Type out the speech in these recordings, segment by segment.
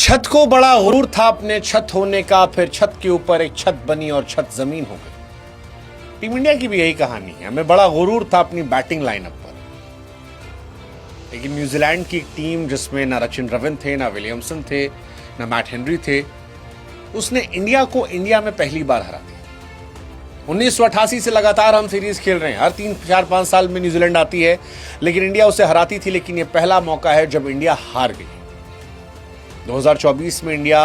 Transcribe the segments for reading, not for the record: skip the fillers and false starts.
छत को बड़ा गुरूर था अपने छत होने का, फिर छत के ऊपर एक छत बनी और छत जमीन हो गई। टीम इंडिया की भी यही कहानी है। हमें बड़ा गुरूर था अपनी बैटिंग लाइनअप पर, लेकिन न्यूजीलैंड की टीम जिसमें ना रचिन रविंद्र थे, ना विलियमसन थे, ना मैट हेनरी थे, उसने इंडिया को इंडिया में पहली बार हरा दिया। 1988 से लगातार हम सीरीज खेल रहे हैं। हर 3-4-5 साल में न्यूजीलैंड आती है, लेकिन इंडिया उसे हराती थी। लेकिन यह पहला मौका है जब इंडिया हार गई। 2024 में इंडिया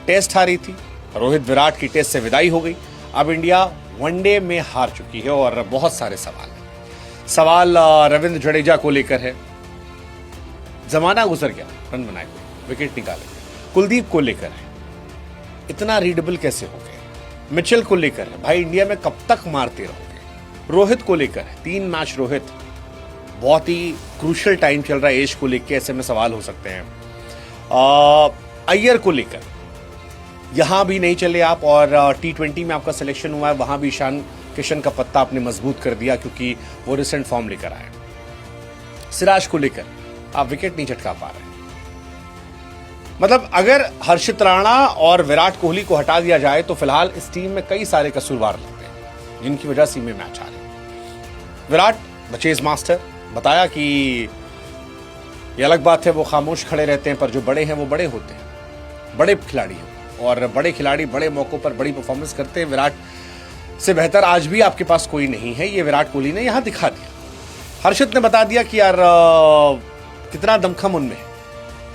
टेस्ट हारी थी, रोहित विराट की टेस्ट से विदाई हो गई। अब इंडिया वनडे में हार चुकी है और बहुत सारे सवाल हैं। सवाल रविंद्र जडेजा को लेकर है, जमाना गुजर गया, रन बनाए हुए, विकेट निकाले। कुलदीप को लेकर है, इतना रीडेबल कैसे हो गए। मिचेल को लेकर है, भाई इंडिया में कब तक मारते रहोगे। रोहित को लेकर है, 3 मैच रोहित, बहुत ही क्रूशियल टाइम चल रहा है एज को लेकर, ऐसे में सवाल हो सकते हैं। अय्यर को लेकर यहां भी नहीं चले आप, और T20 में आपका सिलेक्शन हुआ है, वहां भी ईशान किशन का पत्ता आपने मजबूत कर दिया क्योंकि वो रिसेंट फॉर्म लेकर आए। सिराज को लेकर आप विकेट नहीं झटका पा रहे। मतलब अगर हर्षित राणा और विराट कोहली को हटा दिया जाए तो फिलहाल इस टीम में कई सारे कसूरवार लगते हैं जिनकी वजह से में मैच आ रहे हैं। विराट द चेज मास्टर, बताया कि ये अलग बात है वो खामोश खड़े रहते हैं, पर जो बड़े हैं वो बड़े होते हैं, बड़े खिलाड़ी हैं, और बड़े खिलाड़ी बड़े मौकों पर बड़ी परफॉर्मेंस करते हैं। विराट से बेहतर आज भी आपके पास कोई नहीं है, ये विराट कोहली ने यहां दिखा दिया। हर्षित ने बता दिया कि यार कितना दमखम उनमें है।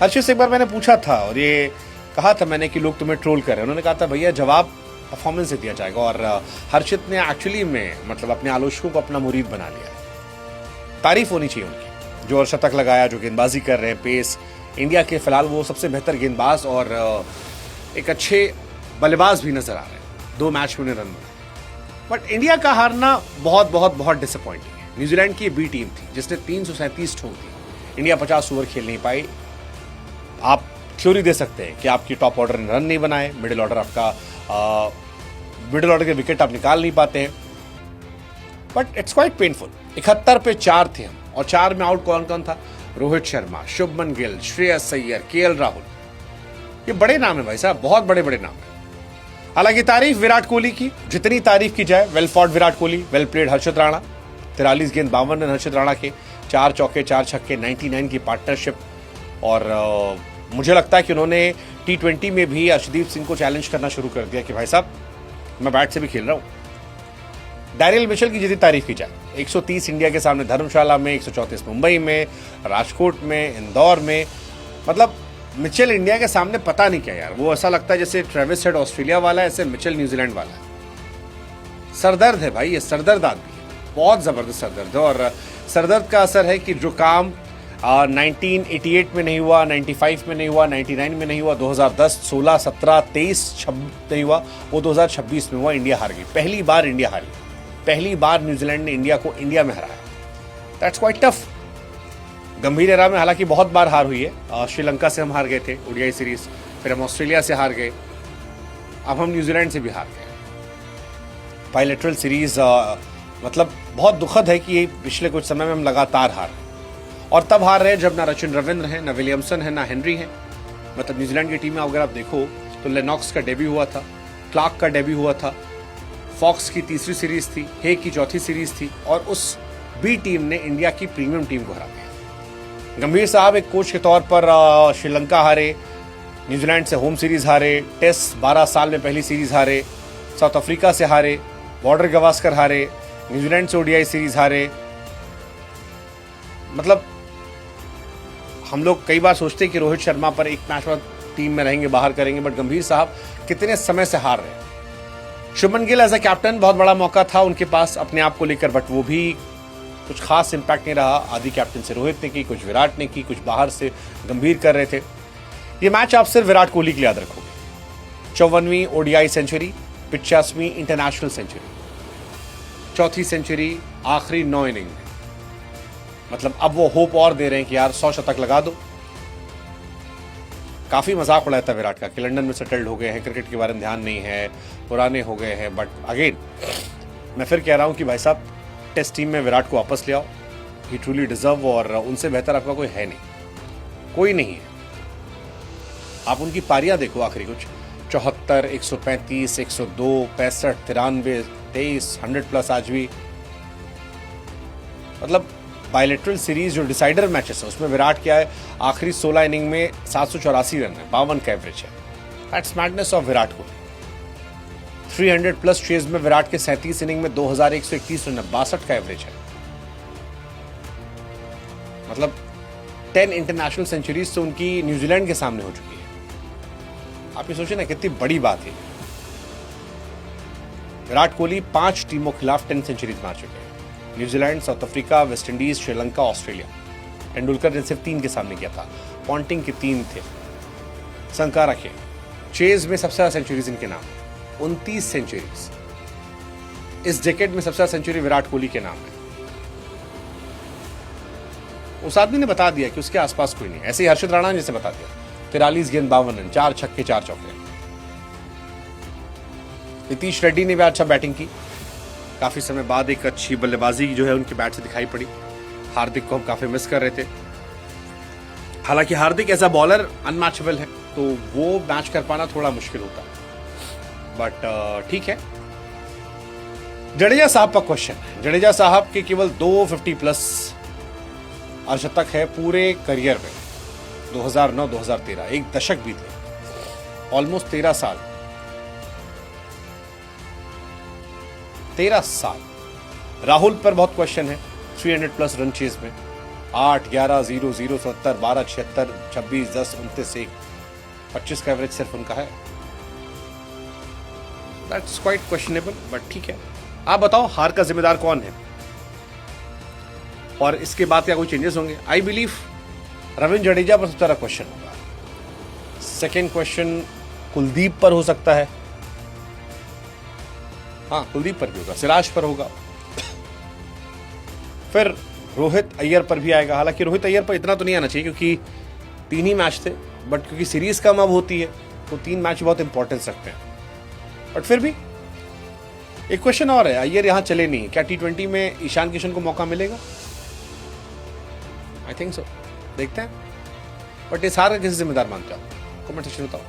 हर्षित से एक बार मैंने पूछा था और ये कहा था मैंने कि लोग तुम्हें ट्रोल कर रहे हैं, उन्होंने कहा था भैया जवाब परफॉर्मेंस से दिया जाएगा। और हर्षित ने एक्चुअली में मतलब अपने आलोचकों को अपना मुरीद बना लिया। तारीफ होनी चाहिए उनकी, जो शतक लगाया, जो गेंदबाजी कर रहे हैं, पेस इंडिया के फिलहाल वो सबसे बेहतर गेंदबाज और एक अच्छे बल्लेबाज भी नजर आ रहे हैं। 2 मैच में उन्हें रन बनाए, बट इंडिया का हारना बहुत बहुत बहुत डिसअपॉइंटिंग है। न्यूजीलैंड की बी टीम थी जिसने 337 ठोक दी, इंडिया 50 ओवर खेल नहीं पाई। आप थ्योरी दे सकते हैं कि आपकी टॉप ऑर्डर ने रन नहीं बनाए, मिडिल ऑर्डर आपका मिडिल ऑर्डर के विकेट आप निकाल नहीं पाते हैं, बट इट्स क्वाइट पेनफुल। 71 पे 4 थे हम, और 4 में आउट कौन कौन था? रोहित शर्मा, शुभमन गिल, श्रेयस अय्यर, KL राहुल। ये बड़े नाम है भाई साहब, बहुत बड़े बड़े नाम है। हालांकि तारीफ विराट कोहली की जितनी तारीफ की जाए, well fought Virat Kohli, well played Harshit Rana. 43 गेंद 52 रन हर्षित राणा के, 4 चौके 4 छक्के, 99 की पार्टनरशिप। और मुझे लगता है कि उन्होंने T20 में भी अर्शदीप सिंह को चैलेंज करना शुरू कर दिया कि भाई साहब मैं बैट से भी खेल रहा हूं। डैरियल मिचेल की जितनी तारीफ की जाए, 130 इंडिया के सामने धर्मशाला में, 134 मुंबई में, राजकोट में, इंदौर में, मतलब मिचेल इंडिया के सामने पता नहीं क्या यार, वो ऐसा लगता है जैसे ट्रेविस हेड ऑस्ट्रेलिया वाला है, ऐसे मिचेल न्यूजीलैंड वाला है। सरदर्द है भाई, ये सरदर्द आदमी है, बहुत जबरदस्त सरदर्द है। और सरदर्द का असर है कि जो काम 1988 में नहीं हुआ, 95 में नहीं हुआ, 99 में नहीं हुआ, 2010, 16, 17, 23, 26 नहीं हुआ, वो 2026 में हुआ। इंडिया हार गई, पहली बार इंडिया हारी, पहली बार न्यूजीलैंड ने इंडिया को इंडिया में हराया। That's quite tough. गंभीर एरा में हालांकि बहुत बार हार हुई है। श्रीलंका से हम हार गए थे ओडीआई सीरीज, फिर हम ऑस्ट्रेलिया से हार गए, अब हम न्यूजीलैंड से भी हार गए। बायलैटरल सीरीज मतलब बहुत दुखद है कि पिछले कुछ समय में हम लगातार हार, और तब हार रहे जब ना रचिन रविंद्र है, ना विलियमसन है, ना हेनरी है। मतलब न्यूजीलैंड की टीम में अगर आप देखो तो लेनॉक्स का डेब्यू हुआ था, क्लार्क का डेब्यू हुआ था, फॉक्स की तीसरी सीरीज थी, हे की चौथी सीरीज थी, और उस बी टीम ने इंडिया की प्रीमियम टीम को हरा दिया। गंभीर साहब एक कोच के तौर पर श्रीलंका हारे, न्यूजीलैंड से होम सीरीज हारे, टेस्ट 12 साल में पहली सीरीज हारे, साउथ अफ्रीका से हारे, बॉर्डर गवास्कर हारे, न्यूजीलैंड से ओडीआई सीरीज हारे। मतलब हम लोग कई बार सोचते हैं कि रोहित शर्मा पर एक मैच बाद टीम में रहेंगे, बाहर करेंगे, बट गंभीर साहब कितने समय से हार रहे हैं। Shubman Gill as a captain बहुत बड़ा मौका था उनके पास अपने आप को लेकर, बट वो भी कुछ खास इंपैक्ट नहीं रहा। आधी कैप्टन से रोहित ने की, कुछ विराट ने की, कुछ बाहर से गंभीर कर रहे थे। ये मैच आप सिर्फ विराट कोहली के लिए याद रखोगे। 54वीं ओडीआई सेंचुरी, 85वीं इंटरनेशनल सेंचुरी, चौथी सेंचुरी आखिरी 9 इनिंग में। मतलब अब वो होप और दे रहे हैं कि यार 100 शतक लगा दो। काफी मजाक उड़ाया था विराट का कि लंदन में सेटल्ड हो गए हैं, क्रिकेट के बारे में ध्यान नहीं है, पुराने हो गए हैं। बट अगेन मैं फिर कह रहा हूं कि भाई साहब टेस्ट टीम में विराट को वापस ले आओ, ही ट्रूली डिजर्व, और उनसे बेहतर आपका कोई है नहीं, कोई नहीं है। आप उनकी पारियां देखो आखिरी कुछ 74, 135, 102, 65, 93, 23, 100+ आज भी। मतलब बायलेटरल सीरीज जो डिसाइडर मैचेस है उसमें विराट क्या है, आखिरी 16 इनिंग में 784 रन है, 52 का एवरेज है। That's madness of Virat Kohli. 300+ chase में विराट के 37 इनिंग में 2131 रन है, 62 का एवरेज है। मतलब 10 इंटरनेशनल सेंचुरीज तो उनकी न्यूजीलैंड के सामने हो चुकी है। आप ये सोचिए ना कितनी बड़ी बात है। विराट कोहली 5 टीमों के खिलाफ 10 सेंचुरीज मार चुके हैं, New Zealand, south Africa, West Indies, Sri Lanka, Australia. Tendulkar ने सिर्फ 3 के सामने किया था, पॉन्टिंग के 3 थे। संकारा के चेज में सबसे ज्यादा सेंचुरीज इनके नाम, 29 सेंचुरीज। इस डेकेड में सबसे ज्यादा सेंचुरी विराट कोहली के नाम है। उस आदमी ने बता दिया कि उसके आसपास कोई नहीं। ऐसे ही हर्षित राणा ने जैसे बता दिया, 43 गेंद 52 रन, 4 छक्के 4 चौके। नीतीश रेड्डी ने भी अच्छा बैटिंग की, काफी समय बाद एक अच्छी बल्लेबाजी जो है उनके बैट से दिखाई पड़ी। हार्दिक को हम काफी मिस कर रहे थे। हालांकि हार्दिक एज अ बॉलर अनमैचेबल है, तो वो मैच कर पाना थोड़ा मुश्किल होता है, बट ठीक है। जडेजा साहब का क्वेश्चन है। जडेजा साहब के केवल 250+ अर्धशतक है पूरे करियर में, 2009-2013, एक दशक बीत गया, ऑलमोस्ट 13 साल। 13 साल। राहुल पर बहुत क्वेश्चन है, 300+ रन चेज में, 8, 11, 0, 0, 70, 12, 76, 26, 10, 29, 1, 25 का एवरेज सिर्फ उनका है। दैट्स क्वाइट क्वेश्चनेबल, बट ठीक है। आप बताओ हार का जिम्मेदार कौन है और इसके बाद क्या कोई चेंजेस होंगे? आई बिलीव रविंद्र जडेजा पर सबसे ज्यादा क्वेश्चन होगा। सेकेंड क्वेश्चन कुलदीप पर हो सकता है, हाँ कुलदीप पर भी होगा, सिराज पर होगा, फिर रोहित अय्यर पर भी आएगा। हालांकि रोहित अय्यर पर इतना तो नहीं आना चाहिए क्योंकि 3 ही मैच थे, बट क्योंकि सीरीज कम अब होती है तो 3 मैच बहुत इंपॉर्टेंस रखते हैं। बट फिर भी एक क्वेश्चन और है, अय्यर यहां चले नहीं, क्या T20 में ईशान किशन को मौका मिलेगा? आई थिंक सो, देखते हैं। बट इस हार का किसी जिम्मेदार मानते हो? कमेंट सेक्शन में बताओ।